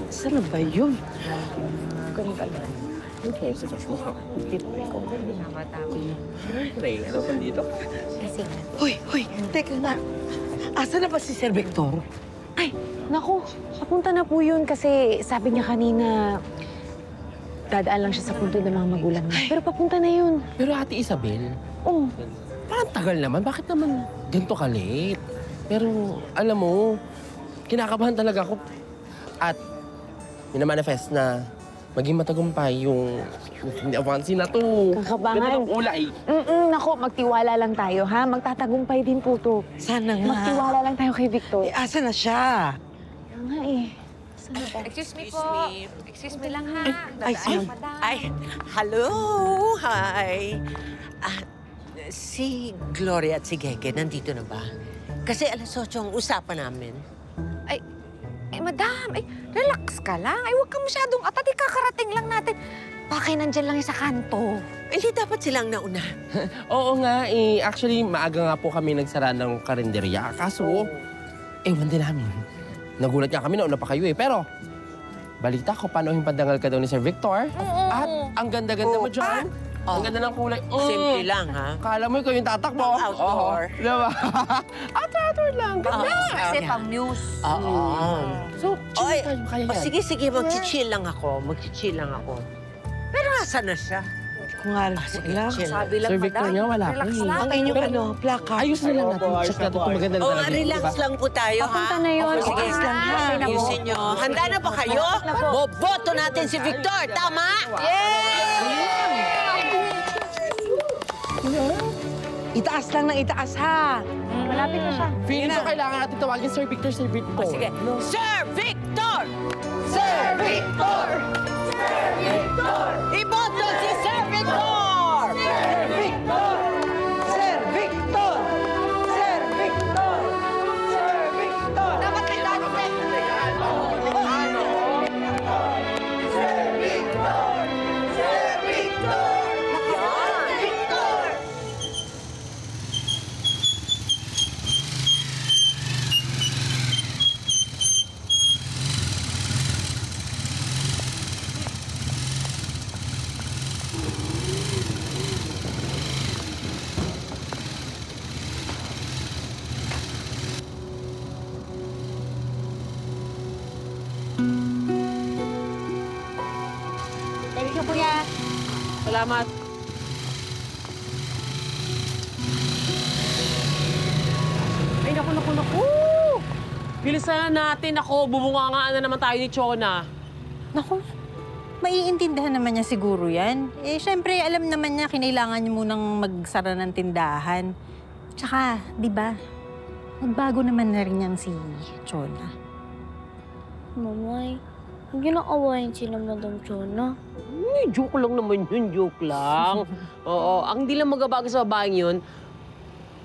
Saan na ba yun? Hoy, teka nga. Asa na ba si Sir Victor? Ay, naku, papunta na po yun kasi sabi niya kanina dadaan lang siya sa punto ng mga magulang niya. Pero papunta na yun. Pero Ate Isabel, parang tagal naman. Bakit naman ganito ka-late? Pero alam mo, kinakabahan talaga ako. At minamanifest na maging matagumpay yung avansi na to. Kakabangan. Ganda ng ulay. Naku, magtiwala lang tayo, ha? Magtatagumpay din po to. Sana nga. Magtiwala lang tayo kay Victor. Asa na siya? Kaya nga eh. Sana ba? Excuse me po. Excuse me lang, ha? Ay, hello, hi. Si Gloria at si Gege, nandito na ba? Kasi alas 8 ang usapan namin. Madam, relax ka lang. Huwag ka masyadong atati, kakarating lang natin. Bakit nandyan lang yung sa kanto? Hindi dapat silang nauna. Oo nga eh. Actually, maaga nga po kami nagsara ng karinderya. Kaso, ewan din namin. Nagulat nga kami, nauna pa kayo eh. Pero, balita ko, paano padangal ka daw ni Sir Victor? At ang ganda-ganda mo, John. Ang ganda ng kulay. Simple lang, ha? Kala mo ikaw yung tatakbo. Outdoor. Diba? Outdoor lang. Ganda. Kasi pang news. Oo. So, chill tayo. Kaya yan. Sige, mag-chill lang ako. Pero asan na siya? Kung nga lang. Sabi lang, Sir Victor nga, wala relax pa eh. lang. Ang inyong plaka. Ayos na lang natin. Check natin kung maganda na talaga. Relax lang po tayo, ha? Papunta na yun. Sige, Relax lang, ha? ayusin nyo. Handa na ba kayo? Boboto natin si Victor, tama? Itaas lang ng itaas, ha? Malapit na siya. Feeling ko kailangan natin tawagin Sir Victor, Sir Victor. Sige. Sir Victor! Sir Victor! Sir Victor! Iboto si Sir Victor! Sir Victor! Sir Victor! Sir Victor! Sir Victor! Dapat may dati, Sir Victor! Sir Victor! Victor! Thank you, kuya. Salamat. Ay, naku! Bilisan natin. Ako, bubungangaan na naman tayo ni Chona. Naku, maiintindihan naman niya siguro yan. Eh, syempre, alam naman niya, kinailangan niya munang magsara ng tindahan. Tsaka, di ba, nagbago naman na rin yan si Chona. Mamay, huwag niyo nang awayin sila Madam Chona. Joke lang naman yun, joke lang. Oo, ang di lang magabago sa babaeng yun,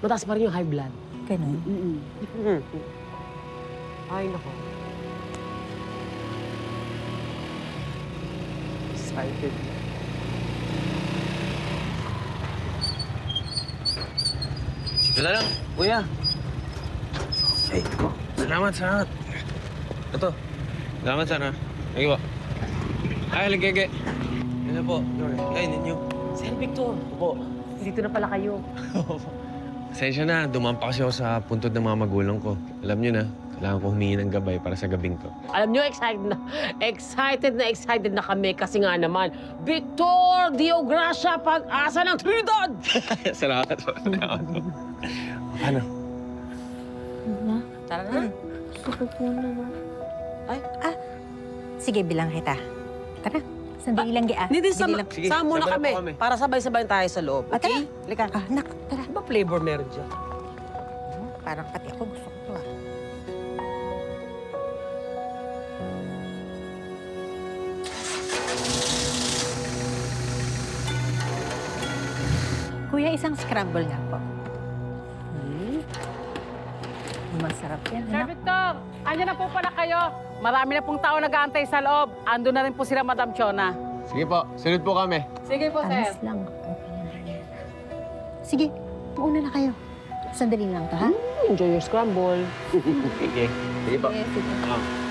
mataas pa rin yung high blood. Ganun. Ay, naku. Excited. Wala lang, kuya. Ay, salamat. Ito. Salamat sana. Lagi po. Ay, lagege. Ano po? Ay, ninyo. Sir Victor. Opo. Dito na pala kayo. Pasensya na, dumampa kasi ako sa puntod ng mga magulang ko. Alam niyo na, kailangan ko humingi ng gabay para sa gabing to. Alam niyo, excited na kami kasi nga naman, Victor Diogracia, pag-asa ng Trinidad! Salamat po. Ano? Tara na. Sakit mo naman. Sige, bilang kita. Tara, sandali lang, Gia. Hindi, Sandali lang. Sige, sama muna sabay kami, po kami. para sabay-sabay tayo sa loob, Ah, tara. okay? Halika. Nak, tara. Ano ba flavor meron dyan? Parang pati ako gusto ko to, ah. Kuya, isang scramble nga po. Masarap yan, Sir anak. Victor, andyan na po pala kayo. Marami na pong tao nag-aantay sa loob. Ando na rin po sila, Madam Chona. Sige po, sunod po kami. Sige po, sir. Alis lang. Sige, mauna na kayo. Sandali lang to, ha? Enjoy your scramble. Sige. Sige po. Sige, sige. Ah.